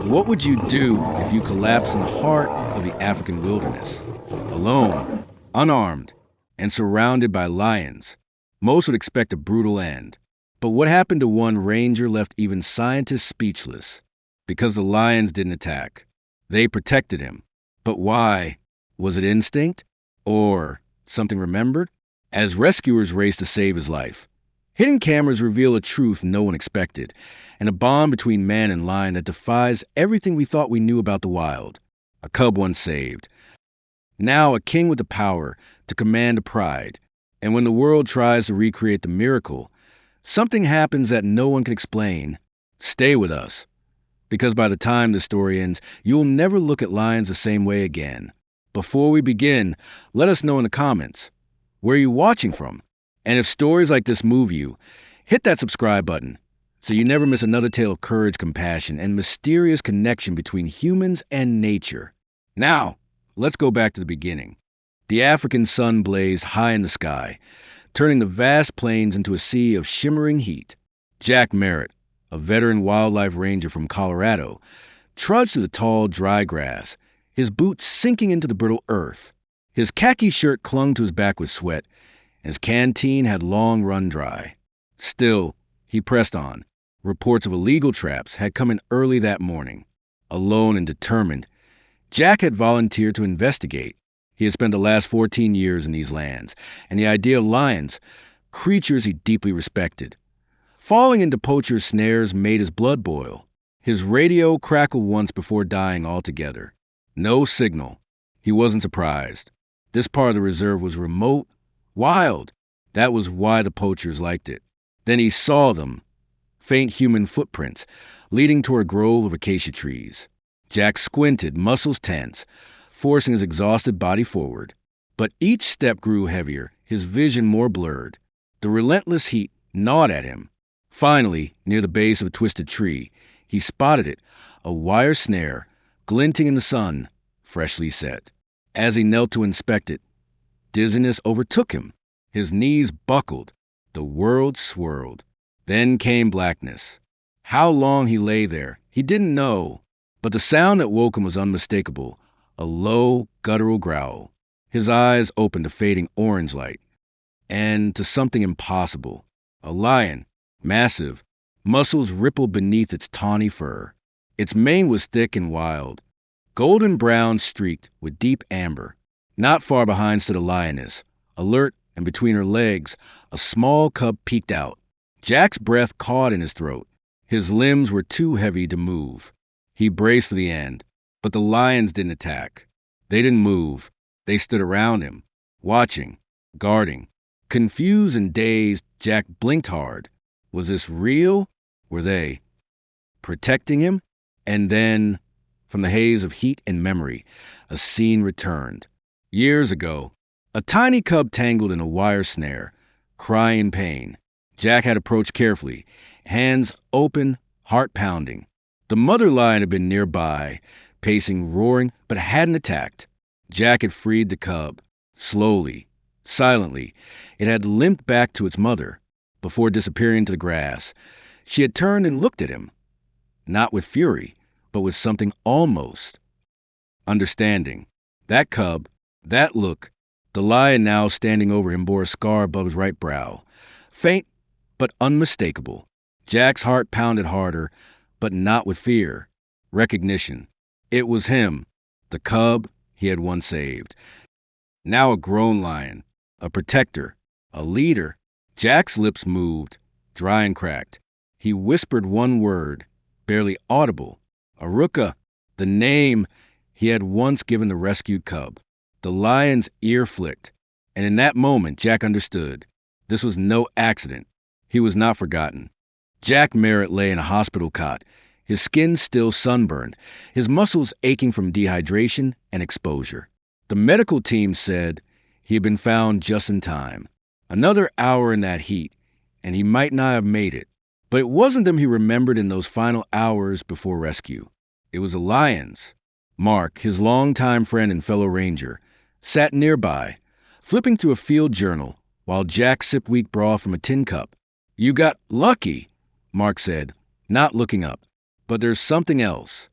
What would you do if you collapsed in the heart of the African wilderness? Alone, unarmed, and surrounded by lions. Most would expect a brutal end. But what happened to one ranger left even scientists speechless? Because the lions didn't attack. They protected him. But why? Was it instinct? Or something remembered? As rescuers raced to save his life, hidden cameras reveal a truth no one expected, and a bond between man and lion that defies everything we thought we knew about the wild. A cub once saved. Now a king with the power to command a pride. And when the world tries to recreate the miracle, something happens that no one can explain. Stay with us, because by the time the story ends, you'll never look at lions the same way again. Before we begin, let us know in the comments, where are you watching from? And if stories like this move you, hit that subscribe button so you never miss another tale of courage, compassion, and mysterious connection between humans and nature. Now, let's go back to the beginning. The African sun blazed high in the sky, turning the vast plains into a sea of shimmering heat. Jack Merritt, a veteran wildlife ranger from Colorado, trudged through the tall, dry grass, his boots sinking into the brittle earth. His khaki shirt clung to his back with sweat, and his canteen had long run dry. Still, he pressed on. Reports of illegal traps had come in early that morning. Alone and determined, Jack had volunteered to investigate. He had spent the last 14 years in these lands, and the idea of lions, creatures he deeply respected. Falling into poachers' snares made his blood boil. His radio crackled once before dying altogether. No signal. He wasn't surprised. This part of the reserve was remote, wild. That was why the poachers liked it. Then he saw them, faint human footprints, leading toward a grove of acacia trees. Jack squinted, muscles tense, forcing his exhausted body forward. But each step grew heavier, his vision more blurred. The relentless heat gnawed at him. Finally, near the base of a twisted tree, he spotted it, a wire snare, glinting in the sun, freshly set. As he knelt to inspect it, dizziness overtook him. His knees buckled. The world swirled. Then came blackness. How long he lay there, he didn't know. But the sound that woke him was unmistakable, a low, guttural growl. His eyes opened to fading orange light, and to something impossible. A lion, massive, muscles rippled beneath its tawny fur. Its mane was thick and wild, golden brown streaked with deep amber. Not far behind stood a lioness, alert, and between her legs, a small cub peeked out. Jack's breath caught in his throat. His limbs were too heavy to move. He braced for the end, but the lions didn't attack. They didn't move. They stood around him, watching, guarding. Confused and dazed, Jack blinked hard. Was this real? Were they protecting him? And then, from the haze of heat and memory, a scene returned. Years ago, a tiny cub tangled in a wire snare, crying in pain. Jack had approached carefully, hands open, heart pounding. The mother lion had been nearby, pacing, roaring, but hadn't attacked. Jack had freed the cub. Slowly, silently, it had limped back to its mother. Before disappearing into the grass, she had turned and looked at him, not with fury, but with something almost understanding. That cub, that look, the lion now standing over him bore a scar above his right brow, faint but unmistakable. Jack's heart pounded harder, but not with fear. Recognition. It was him, the cub he had once saved. Now a grown lion, a protector, a leader. Jack's lips moved, dry and cracked. He whispered one word, barely audible. Aruka, the name he had once given the rescued cub. The lion's ear flicked, and in that moment Jack understood. This was no accident. He was not forgotten. Jack Merritt lay in a hospital cot, his skin still sunburned, his muscles aching from dehydration and exposure. The medical team said he had been found just in time. Another hour in that heat, and he might not have made it. But it wasn't them he remembered in those final hours before rescue. It was the lions. Mark, his longtime friend and fellow ranger, sat nearby, flipping through a field journal while Jack sipped weak broth from a tin cup. "You got lucky," Mark said, not looking up. "But there's something else."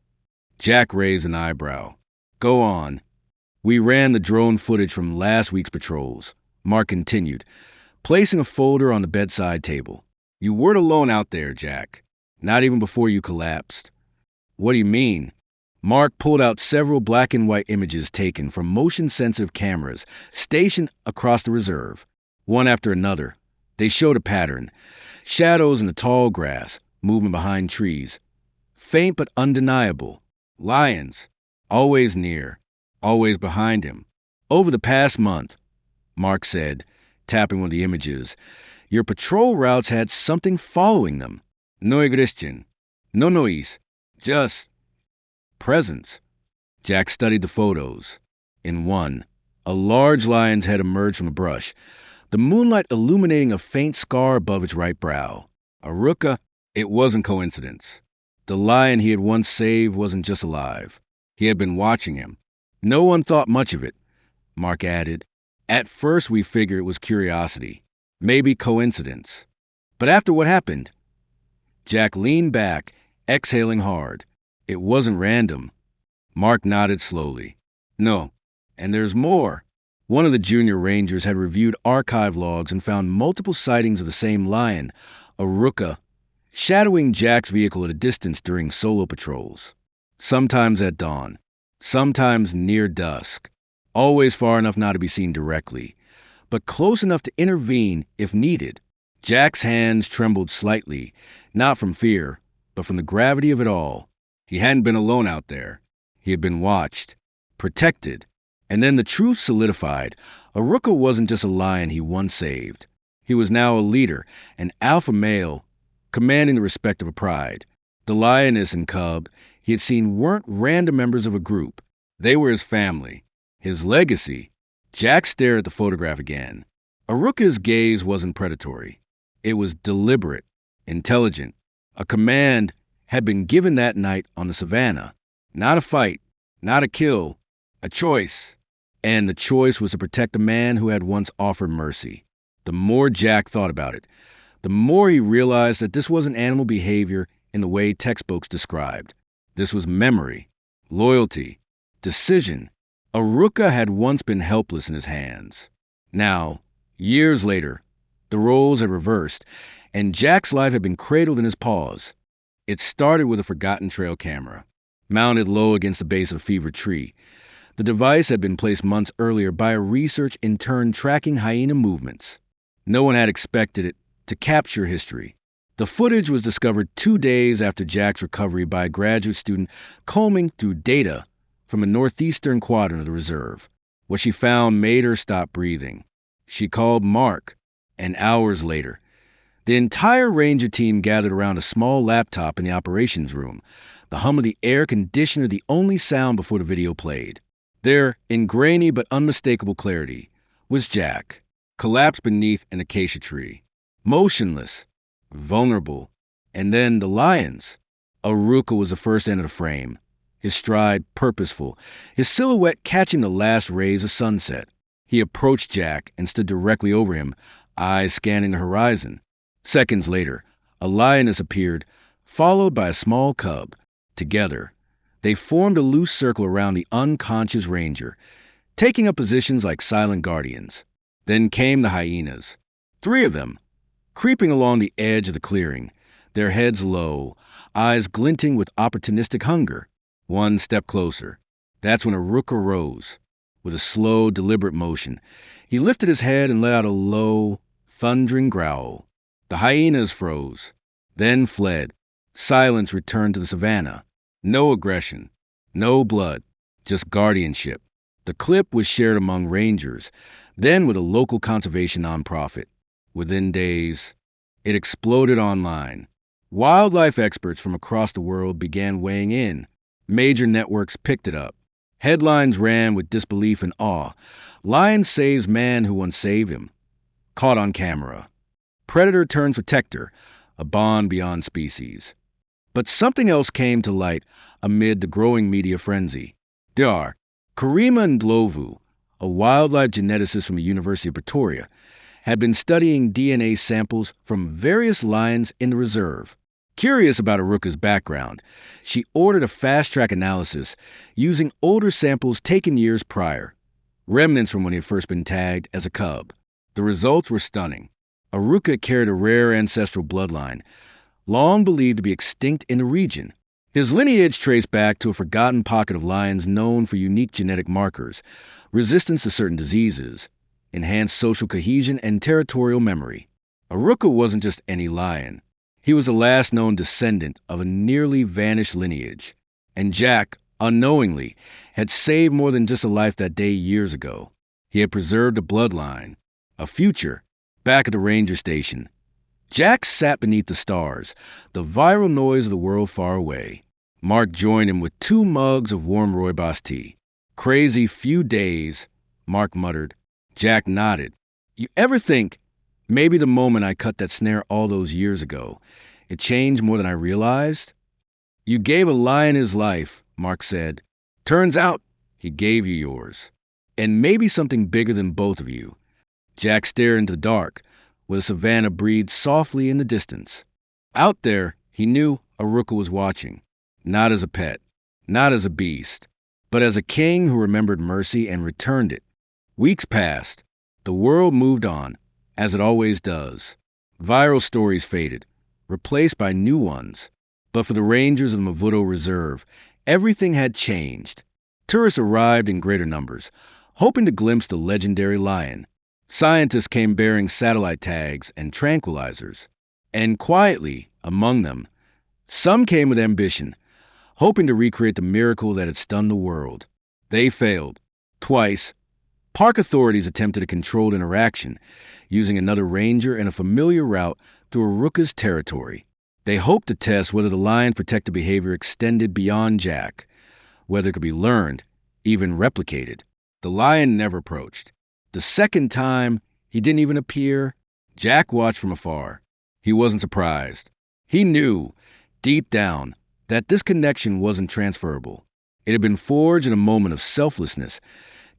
Jack raised an eyebrow. Go on. We ran the drone footage from last week's patrols. Mark continued, placing a folder on the bedside table. You weren't alone out there, Jack. Not even before you collapsed. What do you mean? Mark pulled out several black and white images taken from motion-sensitive cameras stationed across the reserve. One after another, they showed a pattern. Shadows in the tall grass, movement behind trees. Faint but undeniable. Lions. Always near. Always behind him. Over the past month, Mark said, tapping one of the images, your patrol routes had something following them. No existen. No noise. Just presence. Jack studied the photos. In one, a large lion's head emerged from the brush, the moonlight illuminating a faint scar above its right brow. Aruka, it wasn't coincidence. The lion he had once saved wasn't just alive. He had been watching him. No one thought much of it, Mark added. At first we figured it was curiosity, maybe coincidence. But after what happened, Jack leaned back, exhaling hard. It wasn't random. Mark nodded slowly. No, and there's more. One of the junior rangers had reviewed archive logs and found multiple sightings of the same lion, Aruka, shadowing Jack's vehicle at a distance during solo patrols. Sometimes at dawn, sometimes near dusk, always far enough not to be seen directly, but close enough to intervene if needed. Jack's hands trembled slightly, not from fear, but from the gravity of it all. He hadn't been alone out there. He had been watched, protected, and then the truth solidified. Aruka wasn't just a lion he once saved. He was now a leader, an alpha male, commanding the respect of a pride. The lioness and cub he had seen weren't random members of a group. They were his family, his legacy. Jack stared at the photograph again. Aruka's gaze wasn't predatory. It was deliberate, intelligent. A command had been given that night on the savannah. Not a fight, not a kill, a choice. And the choice was to protect a man who had once offered mercy. The more Jack thought about it, the more he realized that this wasn't animal behavior in the way textbooks described. This was memory, loyalty, decision. Aruka had once been helpless in his hands. Now, years later, the roles had reversed, and Jack's life had been cradled in his paws. It started with a forgotten trail camera, mounted low against the base of a fevered tree. The device had been placed months earlier by a research intern tracking hyena movements. No one had expected it to capture history. The footage was discovered 2 days after Jack's recovery by a graduate student combing through data from a northeastern quadrant of the reserve. What she found made her stop breathing. She called Mark, and hours later, the entire ranger team gathered around a small laptop in the operations room, the hum of the air conditioner the only sound before the video played. There, in grainy but unmistakable clarity, was Jack, collapsed beneath an acacia tree, motionless, vulnerable. And then the lions. Aruka was the first to enter the frame, his stride purposeful, his silhouette catching the last rays of sunset. He approached Jack and stood directly over him, eyes scanning the horizon. Seconds later, a lioness appeared, followed by a small cub. Together, they formed a loose circle around the unconscious ranger, taking up positions like silent guardians. Then came the hyenas. 3 of them, creeping along the edge of the clearing, their heads low, eyes glinting with opportunistic hunger. One step closer. That's when Aruka rose. With a slow, deliberate motion, he lifted his head and let out a low, thundering growl. The hyenas froze, then fled. Silence returned to the savannah. No aggression, no blood, just guardianship. The clip was shared among rangers, then with a local conservation nonprofit. Within days, it exploded online. Wildlife experts from across the world began weighing in. Major networks picked it up. Headlines ran with disbelief and awe. Lion saves man who once saved him. Caught on camera. Predator turns protector, a bond beyond species. But something else came to light amid the growing media frenzy. There, Karima Ndlovu, a wildlife geneticist from the University of Pretoria, had been studying DNA samples from various lions in the reserve. Curious about Aruka's background, she ordered a fast-track analysis using older samples taken years prior, remnants from when he had first been tagged as a cub. The results were stunning. Aruka carried a rare ancestral bloodline, long believed to be extinct in the region. His lineage traced back to a forgotten pocket of lions known for unique genetic markers, resistance to certain diseases, enhanced social cohesion, and territorial memory. Aruka wasn't just any lion. He was the last known descendant of a nearly vanished lineage, and Jack, unknowingly, had saved more than just a life that day years ago. He had preserved a bloodline, a future. Back at the ranger station, Jack sat beneath the stars, the viral noise of the world far away. Mark joined him with 2 mugs of warm rooibos tea. Crazy few days, Mark muttered. Jack nodded. You ever think, maybe the moment I cut that snare all those years ago, it changed more than I realized? You gave a lion his life, Mark said. Turns out, he gave you yours. And maybe something bigger than both of you. Jack stared into the dark, where the savannah breathed softly in the distance. Out there, he knew Aruka was watching. Not as a pet, not as a beast, but as a king who remembered mercy and returned it. Weeks passed. The world moved on, as it always does. Viral stories faded, replaced by new ones. But for the rangers of the Mavuto Reserve, everything had changed. Tourists arrived in greater numbers, hoping to glimpse the legendary lion. Scientists came bearing satellite tags and tranquilizers. And quietly, among them, some came with ambition, hoping to recreate the miracle that had stunned the world. They failed. Twice, park authorities attempted to control interaction, using another ranger and a familiar route through Aruka's territory. They hoped to test whether the lion's protective behavior extended beyond Jack, whether it could be learned, even replicated. The lion never approached. The second time, he didn't even appear. Jack watched from afar. He wasn't surprised. He knew, deep down, that this connection wasn't transferable. It had been forged in a moment of selflessness,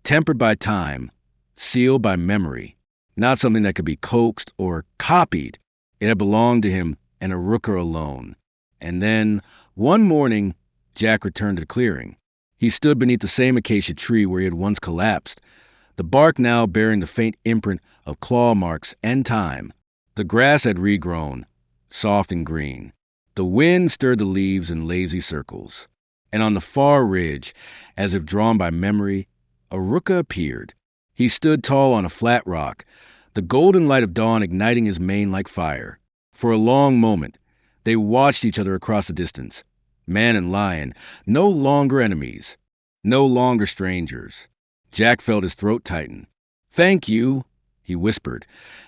tempered by time, sealed by memory, not something that could be coaxed or copied. It had belonged to him and Aruka alone. And then, one morning, Jack returned to the clearing. He stood beneath the same acacia tree where he had once collapsed, the bark now bearing the faint imprint of claw marks and time. The grass had regrown, soft and green. The wind stirred the leaves in lazy circles. And on the far ridge, as if drawn by memory, Aruka appeared. He stood tall on a flat rock, the golden light of dawn igniting his mane like fire. For a long moment, they watched each other across the distance. Man and lion, no longer enemies, no longer strangers. Jack felt his throat tighten. Thank you, he whispered,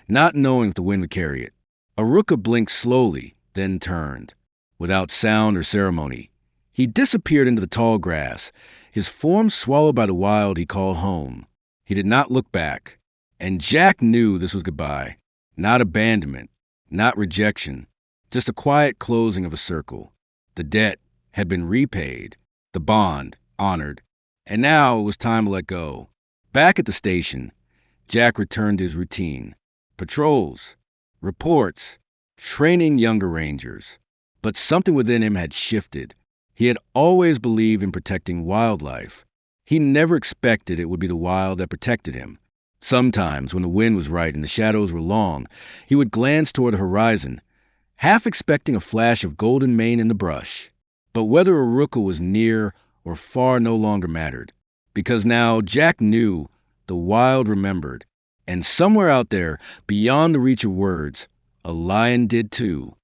not knowing if the wind would carry it. Aruka blinked slowly, then turned. Without sound or ceremony, he disappeared into the tall grass, his form swallowed by the wild he called home. He did not look back, and Jack knew this was goodbye. Not abandonment, not rejection, just a quiet closing of a circle. The debt had been repaid, the bond honored, and now it was time to let go. Back at the station, Jack returned to his routine. Patrols, reports, training younger rangers. But something within him had shifted. He had always believed in protecting wildlife. He never expected it would be the wild that protected him. Sometimes, when the wind was right and the shadows were long, he would glance toward the horizon, half expecting a flash of golden mane in the brush. But whether Aruka was near or far no longer mattered, because now Jack knew the wild remembered, and somewhere out there, beyond the reach of words, a lion did too.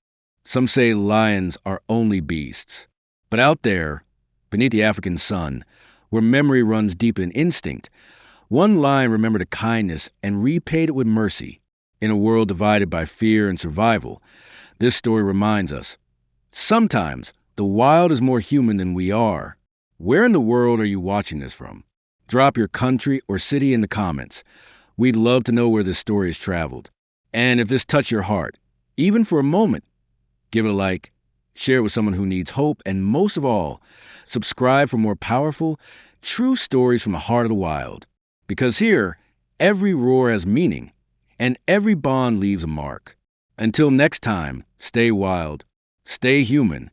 Some say lions are only beasts. But out there, beneath the African sun, where memory runs deep in instinct, one lion remembered a kindness and repaid it with mercy. In a world divided by fear and survival, this story reminds us, sometimes the wild is more human than we are. Where in the world are you watching this from? Drop your country or city in the comments. We'd love to know where this story has traveled. And if this touched your heart, even for a moment, give it a like, share it with someone who needs hope, and most of all, subscribe for more powerful, true stories from the heart of the wild. Because here, every roar has meaning, and every bond leaves a mark. Until next time, stay wild, Stay human